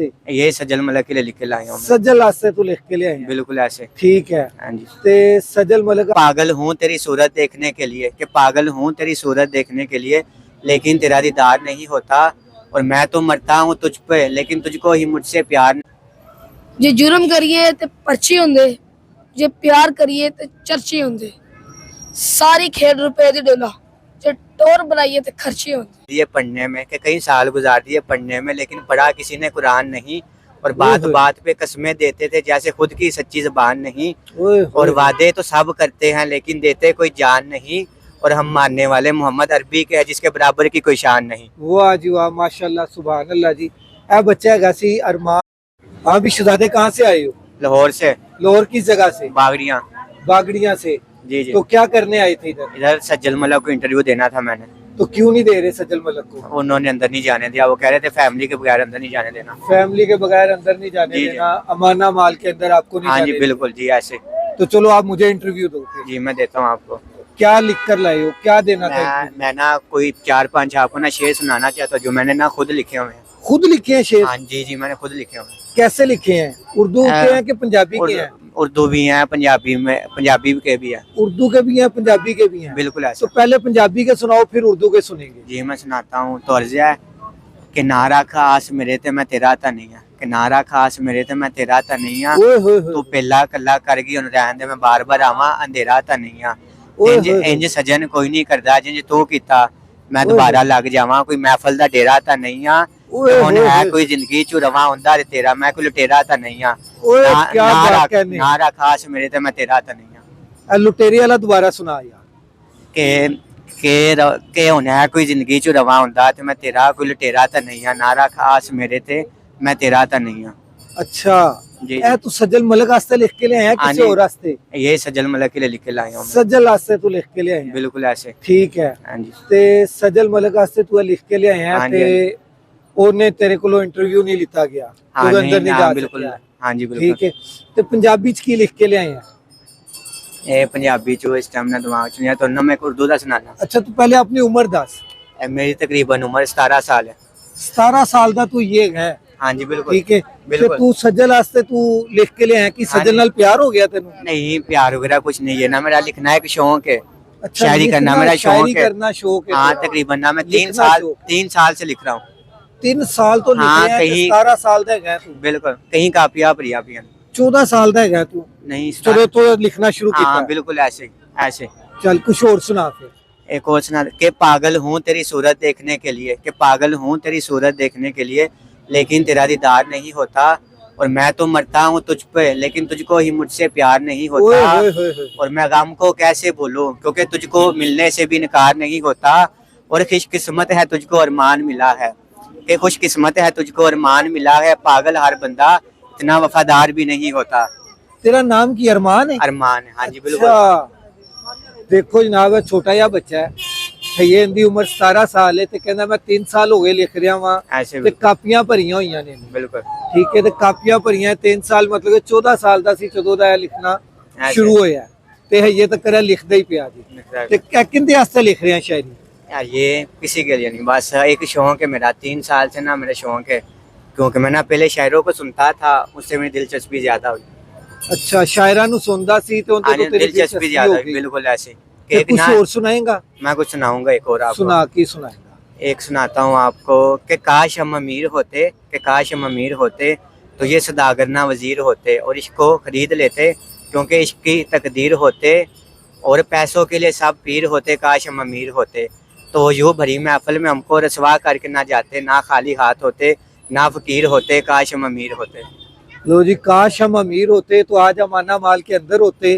वास्ते? ये सजल मलक के लिए लिख के लाया हूँ मैं। सजल वास्ते तू लिख के ले आया? बिल्कुल ऐसे। ठीक है। हाँ जी। ते सजल मलक पागल हूँ तेरी सूरत देखने के लिए, कि पागल हूँ तेरी सूरत देखने के लिए, लेकिन तेरा दीदार नहीं होता, और मैं तो मरता हूँ तुझ पे, लेकिन तुझको ही मुझसे प्यार। जे जुर्म करिए ते पर्चे होंदे, जे प्यार करिए ते चर्चे होंदे। सारी खेड रुपए दी डोला, जे टोर बनाइए ते खर्चे होंदे। दिए पढ़ने में, कि कई साल गुजार दिए पढ़ने में, लेकिन पढ़ा किसी ने कुरान नहीं, और बात बात पे कसमें देते थे जैसे खुद की सच्ची जुबान नहीं, और वादे तो सब करते हैं लेकिन देते कोई जान नहीं, और हम मानने वाले मोहम्मद अरबी के हैं जिसके बराबर की कोई शान नहीं। वाह जी वाह, माशाल्लाह, सुभान अल्लाह जी। ए बच्चा है सी अरमान। आप भी शहजादे कहाँ से आए हो? लाहौर से। लाहौर किस जगह से? बागड़ियाँ। बागड़िया से। जी जी। तो क्या करने आए थे इधर? इधर सज्जल मलक को इंटरव्यू देना था मैंने। तो क्यों नहीं दे रहे सज्जल मलक को? उन्होंने अंदर नहीं जाने दिया, वो कह रहे थे फैमिली के बगैर अंदर नहीं जाने देना। फैमिली के बगैर अंदर नहीं जाने देना, अमाना माल के अंदर आपको नहीं हाँ जाने जी बिल्कुल जी ऐसे। तो चलो आप मुझे इंटरव्यू दो। जी मैं देता हूँ आपको। क्या लिख कर लाए हो, क्या देना था? मैं ना कोई 4-5 आपको ना शेर सुनाना चाहता हूँ जो मैंने ना खुद लिखे हुए हैं। खुद लिखे हैं शेर? हाँ जी जी मैंने खुद लिखे हुए हैं। कैसे लिखे हैं? उर्दू के हैं कि पंजाबी के हैं? उर्दू भी हैं, पंजाबी के भी हैं। उर्दू के भी हैं, पंजाबी के भी हैं? बिल्कुल ऐसा। तो पहले पंजाबी के सुनाओ फिर उर्दू के सुनेंगे। जी मैं सुनाता हूँ। तो अर्ज है कि नारा खास मेरे ते मैं तेरा ता नहीं है, कि नारा खास मेरे ते मैं तेरा ता नहीं है, तू पहला कला कर गई रहन दे मैं बार बार आवा अंधेरा ता नहीं है, इंज सजन कोई नहीं करदा जिंज तू कीता मैं दोबारा लग जावा, कोई महफल दा डेरा ता नहीं है, हुन है कोई जिंदगी चू रवा हुंदा रे तेरा मैं कोई लुटेरा ता नहीं है, नारा खास मेरे ते मैं तेरा ता नहीं है। लुटेरे वाला दोबारा सुना यार। के हुन है कोई जिंदगी चू रवा हुंदा ते मैं तेरा कोई लुटेरा ता नहीं है, नारा खास मेरे ते मैं तेरा ता नहीं है। अच्छा जी। तू सज्जल मलक वास्ते लिख के ले आया किसी और वास्ते? ये सज्जल मलक के लिए लिख के लाया हूं। सज्जल वास्ते तू लिख के ले आया? बिल्कुल ऐसे। ठीक है। हाँ जी। ते सज्जल मलक वास्ते तू लिख के ले आया ते ओने तेरे कोलो इंटरव्यू नहीं लिता गया, हाँ तू अंदर नहीं जा बिल्कुल। हाँ जी बिल्कुल। ठीक है। ते पंजाबी च की लिख के ले आया? ए पंजाबी चो इस टाइम ना दिमाग च नहीं है, तो ना मैं उर्दू दा सुनाना। अच्छा तू पहले अपनी उम्र दस। मेरी तकरीबन उम्र 17 साल है। 17 साल दा तू ये है? हाँ जी बिल्कुल। ठीक है। बिल्कुल। तू सज्जल वास्ते तू लिख के ले आया कि सज्जल नाल प्यार हो गया तेनू? नहीं प्यार वगैरह कुछ नहीं है ना, मेरा लिखना एक शौक है। अच्छा, शायरी करना मेरा शौक है। हाँ तेरा? तकरीबन ना मैं 3 साल से लिख रहा हूँ। 3 साल तो लिख हाँ, रहा है। कहीं 17 साल दा है तू? बिल्कुल। कहीं कापिया भरिया भी 14 साल दा है तू? नहीं चलो तो लिखना शुरू किया। हाँ बिल्कुल ऐसे ऐसे। चल कुछ और सुना फिर। एक और सुना के पागल हूँ तेरी सूरत देखने के लिए, कि पागल हूँ तेरी सूरत देखने के लिए, लेकिन तेरा दीदार नहीं होता, और मैं तो मरता हूँ तुझ पे, लेकिन तुझको ही मुझसे प्यार नहीं होता, और मैं गम को कैसे भूलूं क्योंकि तुझको मिलने से भी इनकार नहीं होता, और खुशकिस्मत है तुझको अरमान मिला है, कि खुशकिस्मत है तुझको अरमान मिला है, पागल हर बंदा इतना वफादार भी नहीं होता। तेरा नाम की अरमान है? अरमान है। हाँ जी बिल्कुल। देखो जनाब छोटा या बच्चा है, ये इनकी उम्र 17 साल है, कहना मैं 3 साल हो गए लिख रहा वहां, कापियां भरिया हुई ने। बिल्कुल। ठीक है। कापियां भरिया 3 साल मतलब 14 साल का सी जदों दा लिखना शुरू होया, ते ये तक लिखदा ही पिया जी। ते किंदे वास्ते लिख रहे हैं शायरी? यार ये किसी के लिए नहीं, बस एक शौक है मेरा। 3 साल से ना मेरा शौक है, क्योंकि मैं ना पहले शायरों को सुनता था, उससे मेरी दिलचस्पी ज्यादा हुई। अच्छा शायरा नु सुनदा सी तो दिलचस्पी ज्यादा हुई। बिल्कुल ऐसे। कुछ और सुनाएगा? मैं कुछ सुनाऊंगा एक और आपको। सुना की सुनाएगा? एक सुनाता हूँ आपको कि काश हम अमीर होते, कि काश हम अमीर होते तो ये सदागर ना वजीर होते, और इश्क को खरीद लेते क्योंकि इश्क की तकदीर होते, और पैसों के लिए सब पीर होते, काश हम अमीर होते तो यूँ भरी महफिल में हमको रसवा करके ना जाते, ना खाली हाथ होते ना फकीर होते, काश हम अमीर होते। लो जी, काश हम अमीर होते तो आज अमाना माल के अंदर होते,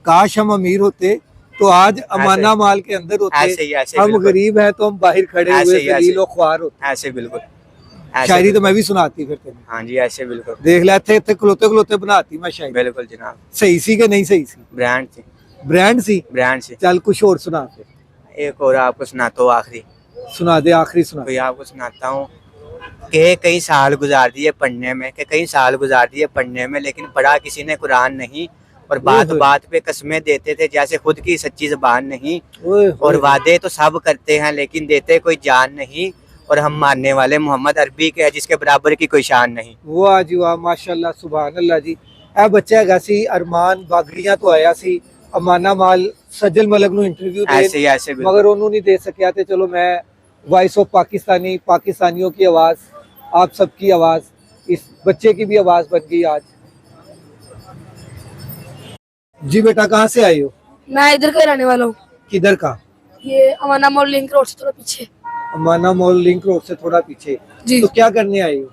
काश हम अमीर होते तो आज अमाना माल के अंदर होते, ऐसे हम गरीब हैं तो हम बाहर खड़े हुए जलील और ख्वार होते। ऐसे बिल्कुल। शायरी तो मैं भी सुनाती फिर तेरे। हाँ जी ऐसे बिल्कुल। देख ले थे खलोते खलोते बनाती मैं शायरी। बिल्कुल जनाब। सही सी के नहीं सही सी? ब्रांड सी। ब्रांड सी? ब्रांड सी। चल कुछ और सुना फिर। एक और आपको सुनाता हूँ, आखिरी सुना दे, आखिरी सुना। तो आपको सुनाता हूँ कि कई साल गुजार दिए पढ़ने में, कि कई साल गुजार दिए पढ़ने में, लेकिन पढ़ा किसी ने कुरान नहीं, और बात बात पे कसमें देते थे जैसे खुद की सच्ची जुबान नहीं, और वादे तो सब करते हैं लेकिन देते कोई जान नहीं, और हम मानने वाले मोहम्मद अरबी के हैं, जिसके बराबर की कोई शान नहीं। वाह जी वाह, माशाअल्लाह, सुभान अल्लाह जी। ਇਹ ਬੱਚਾ ਹੈਗਾ ਸੀ ਅਰਮਾਨ ਬਾਗੜੀਆਂ ਤੋਂ ਆਇਆ ਸੀ ਅਮਾਨਾ ਮਾਲ ਸੱਜਲ ਮਲਕ ਨੂੰ ਇੰਟਰਵਿਊ ऐसे ही ਦੇਣ, ऐसे बिल्कुल। मगर ਉਹਨੂੰ नहीं दे सकिया। तो चलो मैं वॉइस ऑफ पाकिस्तानी, पाकिस्तानियों की आवाज़, आप सबकी आवाज़, इस बच्चे की भी आवाज़ बन गई आज। जी बेटा, कहाँ से आए हो? मैं इधर का ही रहने वाला हूँ। किधर का? ये अमाना मॉल लिंक रोड से थोड़ा पीछे। अमाना मॉल लिंक रोड से थोड़ा पीछे। जी। तो क्या करने आए हो?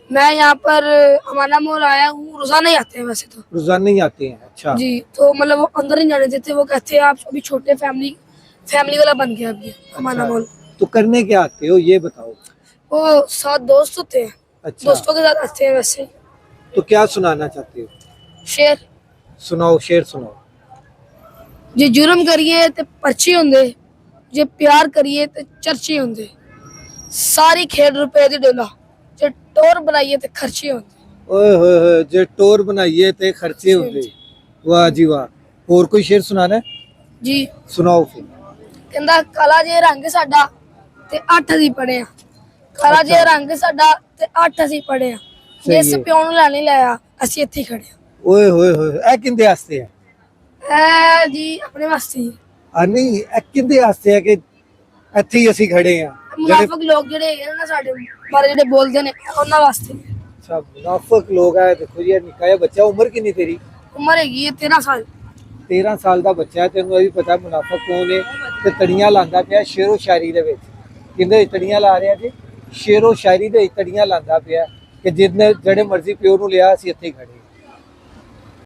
मैं यहाँ पर अमाना मॉल आया हूँ, रोजाना ही आते हैं वैसे तो। रोजाना ही आते हैं? अच्छा जी। तो मतलब वो अंदर नहीं जाने देते, वो कहते हैं आप अभी छोटे फैमिली वाला बन गया अभी अमाना मॉल। तो करने क्या आते हो ये बताओ। वो 7 दोस्त होते हैं। अच्छा, दोस्तों के साथ आते हैं वैसे। तो क्या सुनाना चाहते हो? शेर। सुनाओ, शेर सुनाओ। जे जुर्म करिए ते पर्ची होंदे, जे प्यार करिए ते चर्चे होंदे, सारी खेड रुपए दी डोला, जे टोर बनाइए ते खर्चे होंदे। ओए होए होए, जे टोर बनाइए ते खर्चे होंदे। वाह जी वाह। और कोई शेर सुनाना है? जी। सुनाओ फिर। ਕਹਿੰਦਾ ਕਾਲਾ ਜੇ ਰੰਗ ਸਾਡਾ ਤੇ 8 ਅਸੀਂ ਪੜਿਆ, ਕਾਲਾ ਜੇ ਰੰਗ ਸਾਡਾ ਤੇ 8 ਅਸੀਂ ਪੜਿਆ, ਜਿਸ ਹੈ। ਪਿਓ ਨੂੰ ਲੈਣ ਨਹੀਂ ਲਾਇਆ ਅਸੀਂ ਇੱਥੇ ਹੀ ਖੜੇ ਹਾਂ। ओए होए होए, ए किंदे वास्ते है? ਐ ਜੀ ਆਪਣੇ ਵਾਸਤੇ ਹੀ। आ नहीं, ए किंदे वास्ते है कि ਇੱਥੇ ਹੀ ਅਸੀਂ ਖੜੇ ਆ? ਮੁਨਾਫਿਕ ਲੋਕ ਜਿਹੜੇ ਹੈਗੇ ਨੇ ਨਾ ਸਾਡੇ ਬਾਰੇ ਜਿਹੜੇ ਬੋਲਦੇ ਨੇ, ਉਹਨਾਂ ਵਾਸਤੇ। अच्छा, मुनाफिक लोग है। देखो जी, निक्का जिहा बच्चा, उम्र किन्नी तेरी? ਉਮਰ ਹੈਗੀ ਹੈ 13 ਸਾਲ। 13 ਸਾਲ ਦਾ ਬੱਚਾ ਹੈ। ਤੈਨੂੰ ਇਹ ਵੀ ਪਤਾ ਮੁਨਾਫਿਕ ਕੌਣ ਹੈ? ਤੇ ਤੜੀਆਂ ਲਾਂਦਾ ਪਿਆ ਸ਼ੇਰੋ ਸ਼ਾਇਰੀ ਦੇ ਵਿੱਚ। ਕਿੰਦੇ ਤੜੀਆਂ ਲਾ ਰਿਹਾ ਜੀ? ਸ਼ੇਰੋ ਸ਼ਾਇਰੀ ਦੇ ਤੜੀਆਂ ਲਾਂਦਾ ਪਿਆ ਕਿ ਜਿਹੜੇ ਮਰਜ਼ੀ ਪਿਓ ਨੂੰ ਲਿਆ ਅਸੀਂ ਇੱਥੇ ਹੀ ਖੜੇ।